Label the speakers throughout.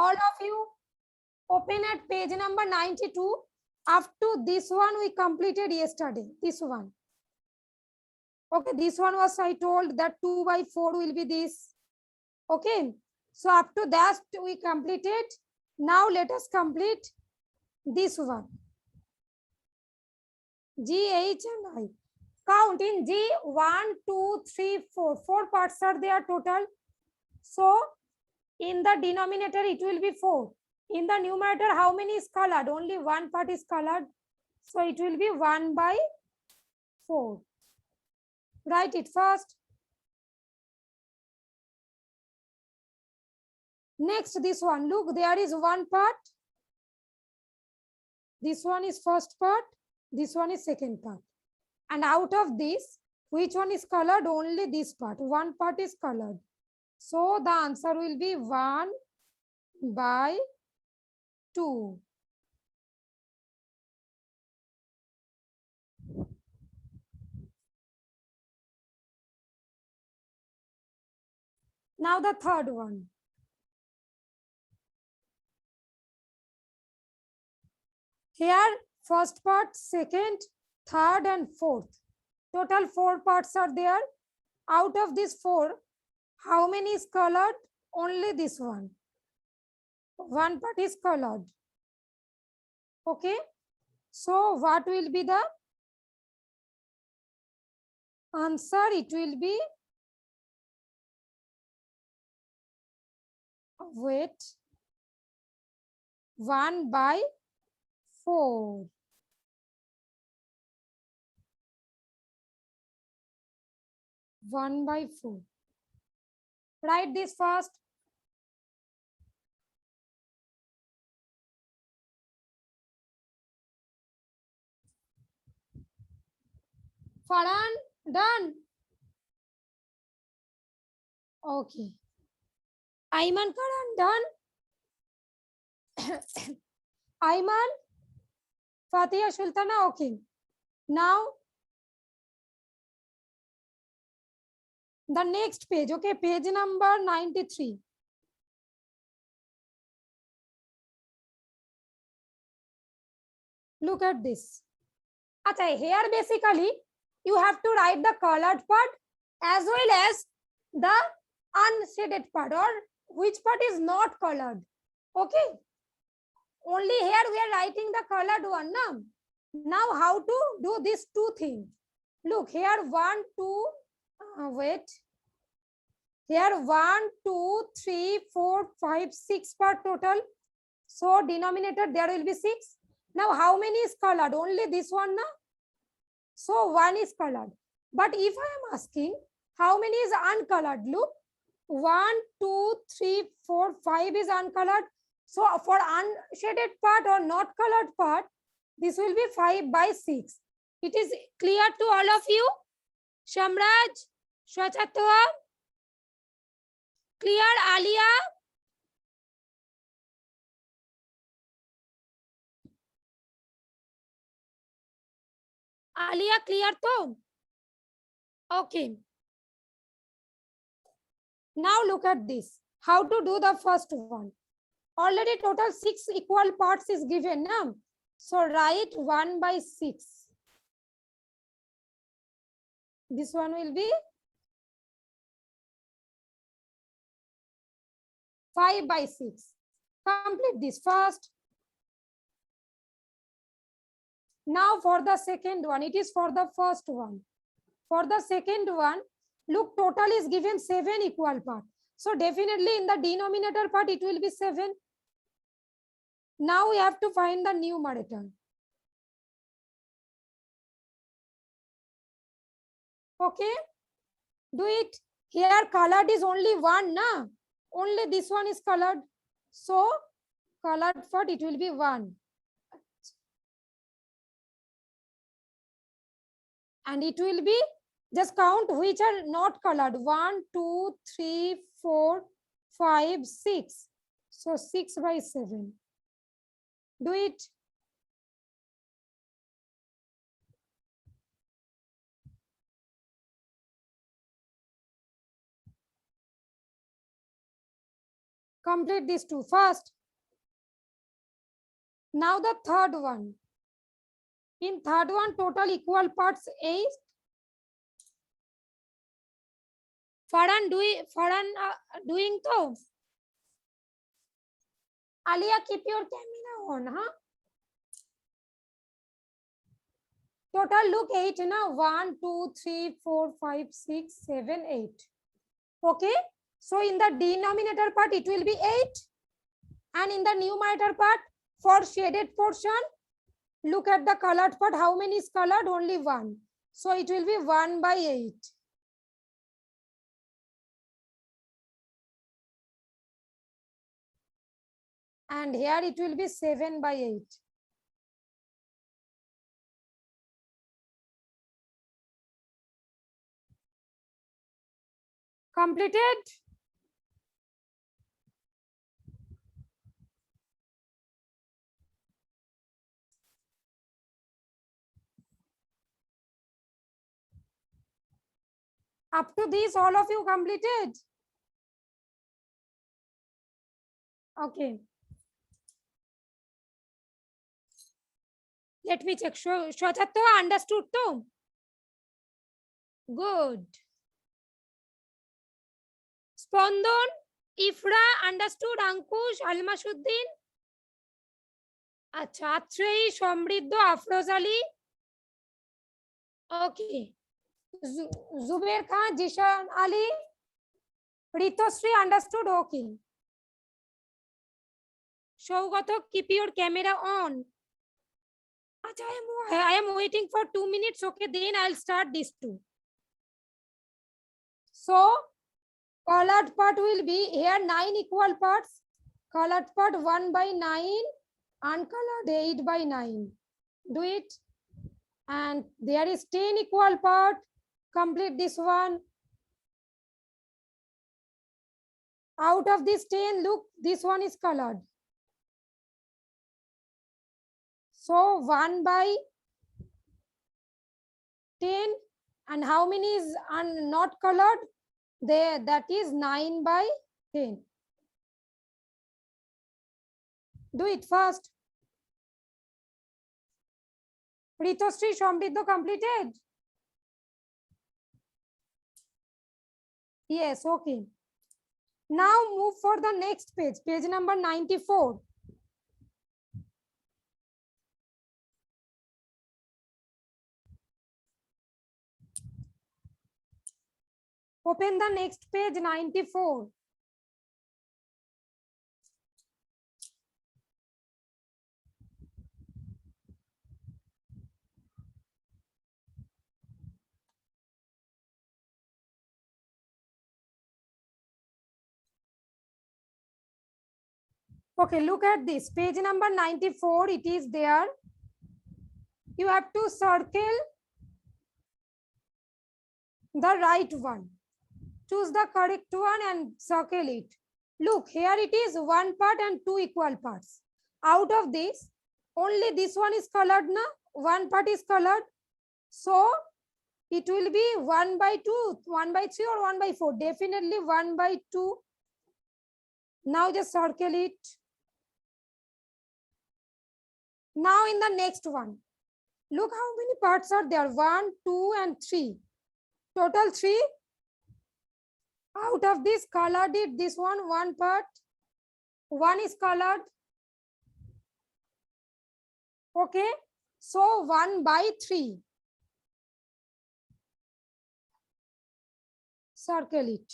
Speaker 1: All of you open at page number 92. Up to this one we completed yesterday. This one. Okay, this one was I told that 2 by 4 will be this. Okay, so up to that we completed. Now let us complete this one. G, H and I. Count in G 1, 2, 3, 4. 4 parts are there total. So in the denominator it will be 4. In the numerator how many is colored? Only one part is colored. So it will be 1 by 4. Write it first. Next this one. Look, there is one part. This one is first part. This one is second part. And out of this, which one is colored? Only this part. One part is colored. So the answer will be 1 by 2. Now the third one. Here first part, second, third and fourth. Total 4 parts are there. Out of these 4, how many is colored? Only this one. One part is colored. Okay. So what will be the answer? It will be, wait, 1 by 4. One by 4. Write this first. Farhan, done. Okay. Ayman Karan, done. Ayman, Fatiha Sultana, okay. Now, the next page, okay, page number 93. Look at this. Okay, here basically, you have to write the colored part as well as the unshaded part, or which part is not colored. Okay. Only here we are writing the colored one. No? Now how to do these two things? Look here, 1, 2, wait. Here 1, 2, 3, 4, 5, 6 part total. So denominator there will be 6. Now how many is colored? Only this one, na? So 1 is colored. But if I am asking how many is uncolored, look, 1, 2, 3, 4, 5 is uncolored. So for unshaded part or not colored part, this will be 5 by 6. It is clear to all of you? Shamraj, Shwachatwa, clear, Alia? Alia, clear to? Okay. Now look at this. How to do the first one? Already total 6 equal parts is given. Na? So write 1 by 6. This one will be 5 by 6. Complete this first. Now for the second one, it is for the first one. For the second one, look, total is given 7 equal parts. So definitely in the denominator part, it will be 7. Now we have to find the numerator. Okay, do it. Here colored is only 1, na? Only this one is colored. So colored part, it will be 1. And it will be, just count which are not colored. 1, 2, 3, 4, 5, 6. So 6 by 7. Do it. Complete these two first. Now the third one. In third one, total equal parts 8. Farhan doing to. Alia, keep your camera on, huh? Total look 8 na 1, 2, 3, 4, 5, 6, 7, 8. Okay. So in the denominator part it will be 8. And in the numerator part for shaded portion, look at the colored part. How many is colored? Only 1. So it will be 1 by 8. And here it will be 7 by 8. Completed? Up to this, all of you completed? Okay. Let me check. Shwatato understood too? Good. Spondon, Ifra understood, Ankush, Almasuddin. Acha, Atrei, Somriddho, Afroz Ali. Okay. Zubair Khan, Jishan Ali. Ritosri understood. Okay. Shaugato, keep your camera on. Acha, I am waiting for 2 minutes. Okay, then I'll start this too. So, colored part will be here 9 equal parts. Colored part 1 by 9. Uncolored 8 by 9. Do it. And there is 10 equal part. Complete this one. Out of this 10, look, this one is colored. So 1 by 10. And how many is not colored? There, that is 9 by 10. Do it first. Ritosri, Somriddho completed? Yes, okay. Now move for the next page, page number 94. Open the next page, 94. Okay, look at this. Page number 94, it is there. You have to circle the right one. Choose the correct one and circle it. Look, here it is 1 part and 2 equal parts. Out of this, only this one is colored, na? 1 part is colored. So, it will be 1 by 2, 1 by 3 or 1 by 4. Definitely 1 by 2. Now just circle it. Now in the next one, look how many parts are there. 1, 2 and 3. Total 3. Out of this, colored it, this one part. 1 is colored. Okay. So 1 by 3. Circle it.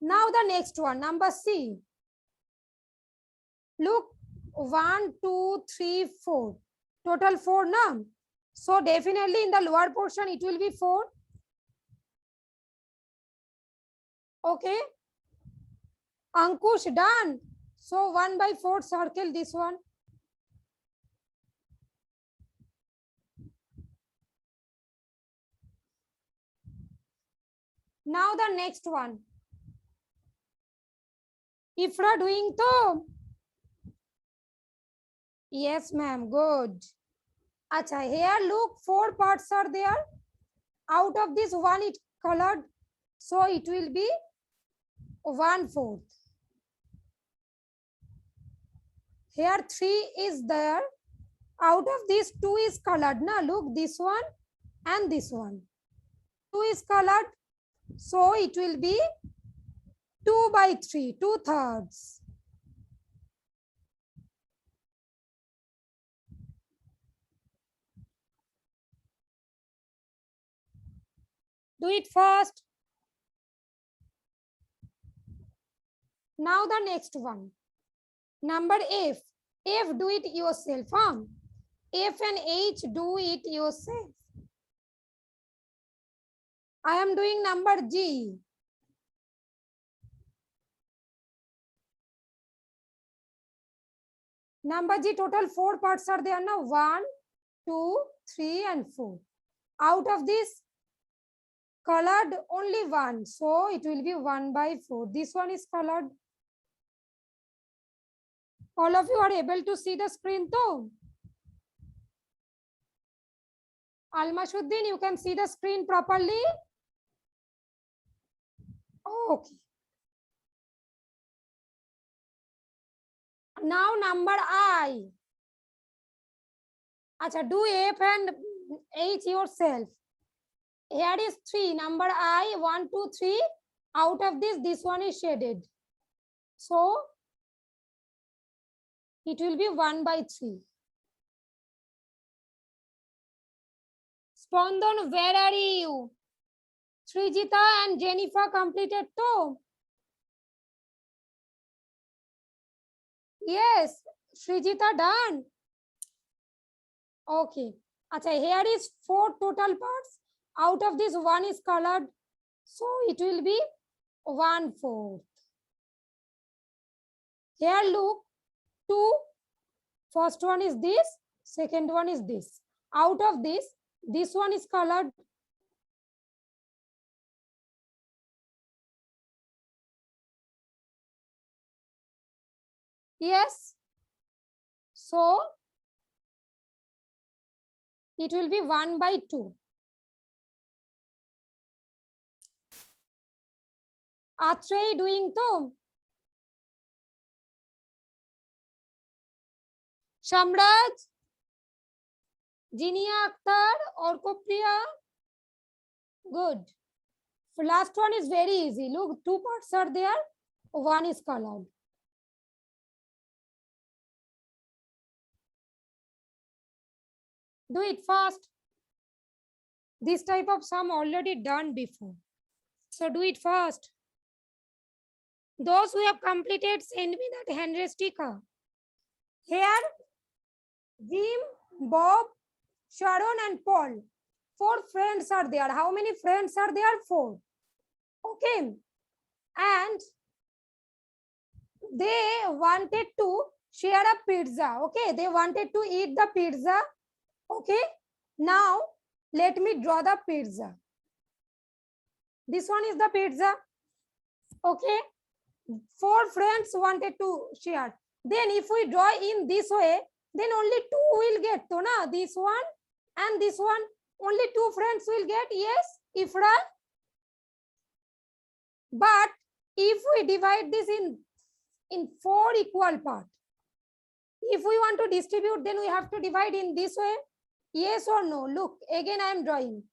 Speaker 1: Now the next one, number C. Look, 1, 2, 3, 4. Total 4, na? So definitely in the lower portion, it will be 4. Okay. Ankush, done. So 1 by 4, circle this one. Now the next one. Ifra doing to? Yes, ma'am. Good. Acha, here look, 4 parts are there. Out of this, 1 it colored. So it will be 1/4. Here 3 is there. Out of these, 2 is colored. Now look, this one and this one. 2 is colored. So it will be 2/3, 2/3. Do it first. Now the next one. Number F. F, do it yourself. F and H, do it yourself. I am doing number G. Number G, total 4 parts are there now. 1, 2, 3, and 4. Out of this, colored only 1. So it will be 1/4. This one is colored. All of you are able to see the screen though? Almashuddin, you can see the screen properly? Okay. Now number I. Acha, do F and H yourself. Here is 3. Number I, 1, 2, 3. Out of this one is shaded. So it will be 1/3. Spandan, where are you? Srijita and Jennifer completed too. Yes, Srijita done. Okay. Acha, here is 4 total parts. Out of this, 1 is colored. So it will be 1/4. Here look, 2. First one is this, second one is this. Out of this one is colored. Yes. So it will be 1/2. Atrey doing to? Shamraj, Jinia Akhtar, Orkopriya. Good. So last one is very easy. Look, 2 parts are there. 1 is colored. Do it fast. This type of sum already done before. So do it fast. Those who have completed, send me that hand raise sticker. Here, Jim, Bob, Sharon, and Paul. 4 friends are there. How many friends are there? 4. Okay. And they wanted to share a pizza. Okay. They wanted to eat the pizza. Okay. Now, let me draw the pizza. This one is the pizza. Okay. 4 friends wanted to share. Then if we draw in this way, then only 2 will get to na, this one and this one. Only 2 friends will get. Yes, Ifra. But if we divide this in 4 equal parts, if we want to distribute, then we have to divide in this way. Yes or no? Look, again I am drawing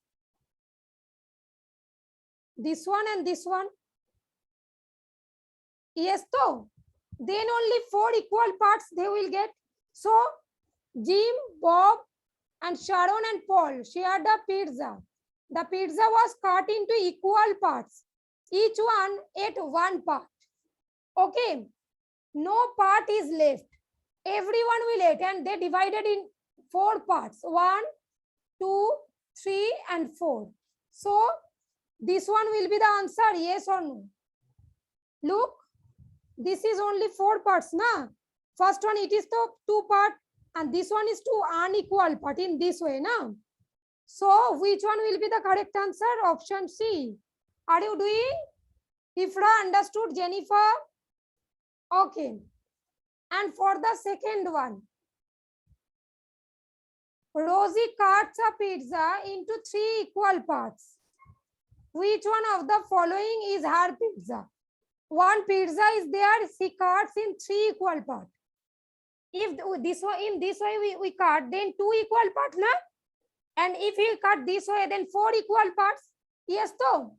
Speaker 1: this one and this one. Yes, so then only 4 equal parts they will get. So Jim, Bob, and Sharon and Paul shared a pizza. The pizza was cut into equal parts. Each one ate 1 part. Okay. No part is left. Everyone will eat, and they divided in 4 parts. 1, 2, 3, and 4. So this one will be the answer, yes or no? Look, this is only 4 parts, na? First one, it is the 2 part, and this one is 2 unequal part in this way, na? So which one will be the correct answer? Option C. Are you doing? Ifra, understood? Jennifer? Okay. And for the second one, Rosie cuts a pizza into 3 equal parts. Which one of the following is her pizza? One pizza is there, she cuts in 3 equal parts. If this way, in this way we cut, then 2 equal parts, na? And if we cut this way, then 4 equal parts. Yes, so.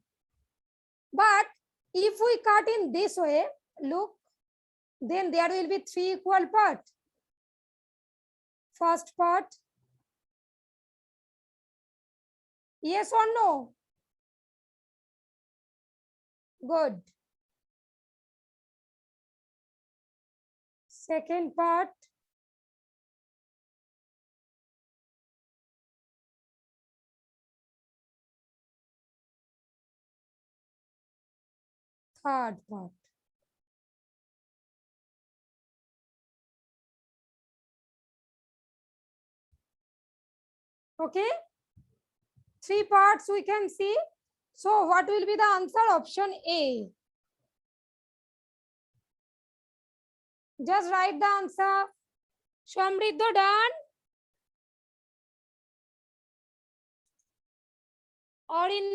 Speaker 1: But if we cut in this way, look, then there will be 3 equal parts. First part. Yes or no? Good. Second part. Third part. Okay. 3 parts we can see. So what will be the answer? Option A. Just write the answer. Samriddha, done? Or in